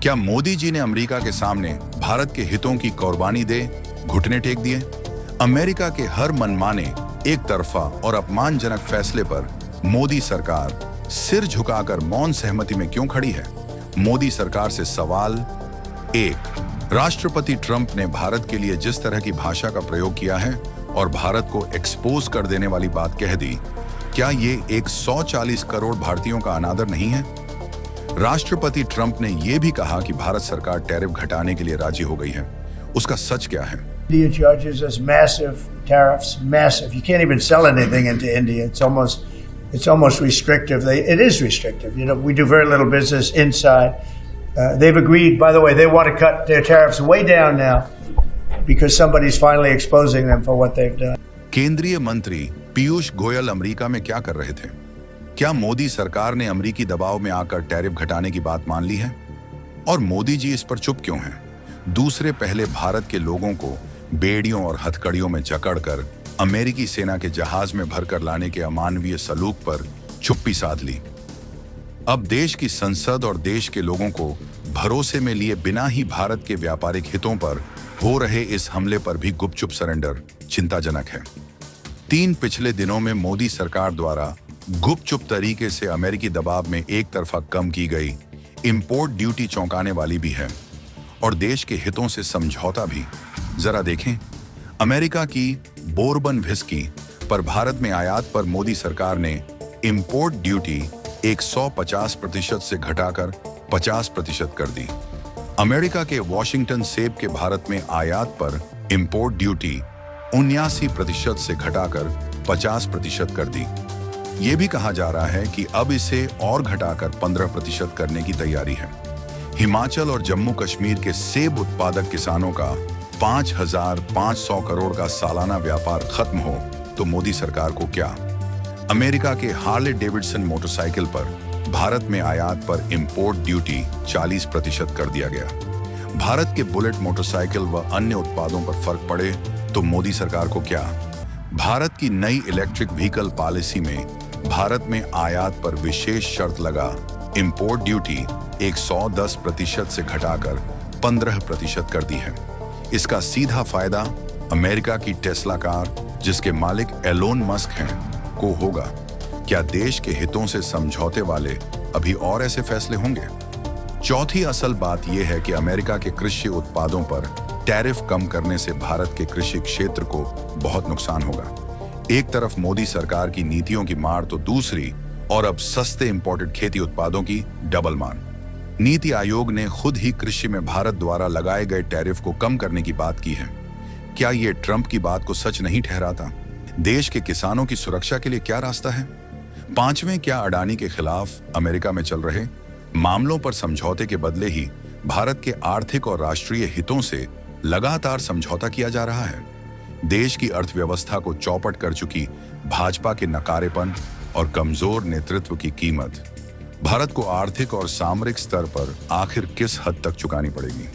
क्या मोदी जी ने अमेरिका के सामने भारत के हितों की कुर्बानी दे घुटने टेक दिए? अमेरिका के हर मनमाने, एक तरफा और अपमानजनक फैसले पर मोदी सरकार सिर झुकाकर मौन सहमति में क्यों खड़ी है? मोदी सरकार से सवाल 1। राष्ट्रपति ट्रंप ने भारत के लिए जिस तरह की भाषा का प्रयोग किया है और भारत को एक्सपोज कर देने वाली बात कह दी, क्या ये 140 करोड़ भारतीयों का अनादर नहीं है? राष्ट्रपति ट्रंप ने यह भी कहा कि भारत सरकार टैरिफ घटाने के लिए राजी हो गई है। उसका सच क्या है? India charges us massive tariffs, massive. You can't even sell anything into India. It's almost restrictive. It is restrictive. You know, we do very little business inside. They've agreed, by the way, they want to cut their tariffs way down now because somebody's finally exposing them for what they've done. केंद्रीय मंत्री Piyush Goyal America में क्या कर रहे थे? क्या मोदी सरकार ने अमेरिकी दबाव में आकर टैरिफ घटाने की बात मान ली है? और मोदी जी इस पर चुप क्यों हैं? दूसरे पहले भारत के लोगों को बेड़ियों और हथकड़ियों में जकड़कर अमेरिकी सेना के जहाज में भरकर लाने के अमानवीय सलूक पर चुप्पी साध ली। अब देश की संसद और देश के लोगों को भरोसे में लिए बिना ही भारत के व्यापारिक हितों पर हो रहे इस हमले पर भी गुपचुप सरेंडर चिंताजनक है। 3 पिछले दिनों में मोदी सरकार द्वारा गुपचुप तरीके से अमेरिकी दबाव में एक तरफा कम की गई इंपोर्ट ड्यूटी चौंकाने वाली भी है और देश के हितों से समझौता भी। जरा देखें, अमेरिका की बोरबन व्हिस्की पर भारत में आयात पर मोदी सरकार ने इंपोर्ट ड्यूटी 150% से घटाकर 50% कर दी। अमेरिका के वॉशिंगटन सेब के भारत में आयात पर इंपोर्ट ड्यूटी 79% से घटाकर 50% कर दी। ये भी कहा जा रहा है कि अब इसे और घटाकर 15% करने की तैयारी है। हिमाचल और जम्मू कश्मीर के सेब उत्पादक किसानों का 5,500 करोड़ का सालाना व्यापार खत्म हो तो मोदी सरकार को क्या? अमेरिका के हार्ले डेविडसन मोटरसाइकिल पर भारत में आयात पर इंपोर्ट ड्यूटी 40% कर दिया गया। भारत के बुलेट मोटरसाइकिल व अन्य उत्पादों पर फर्क पड़े तो मोदी सरकार को क्या? भारत की नई इलेक्ट्रिक व्हीकल पॉलिसी में भारत में आयात पर विशेष शर्त लगा इंपोर्ट ड्यूटी 110% से घटाकर 15% कर दी है। इसका सीधा फायदा अमेरिका की टेस्ला कार, जिसके मालिक एलोन मस्क हैं, को होगा। क्या देश के हितों से समझौते वाले अभी और ऐसे फैसले होंगे? चौथी असल बात यह है कि अमेरिका के कृषि उत्पादों पर टैरिफ कम करने से भारत के कृषि क्षेत्र को बहुत नुकसान होगा। एक तरफ मोदी सरकार की नीतियों की मार तो दूसरी और अब सस्ते इंपोर्टेड खेती उत्पादों की डबल मार। नीति आयोग ने खुद ही कृषि में भारत द्वारा लगाए गए टैरिफ को कम करने की बात की है। क्या ये ट्रंप की बात को सच नहीं ठहराता? देश के किसानों की सुरक्षा के लिए क्या रास्ता है? 5वें, क्या अडानी के खिलाफ अमेरिका में चल रहे मामलों पर समझौते के बदले ही भारत के आर्थिक और राष्ट्रीय हितों से लगातार समझौता किया जा रहा है? देश की अर्थव्यवस्था को चौपट कर चुकी भाजपा के नकारेपन और कमजोर नेतृत्व की कीमत भारत को आर्थिक और सामरिक स्तर पर आखिर किस हद तक चुकानी पड़ेगी?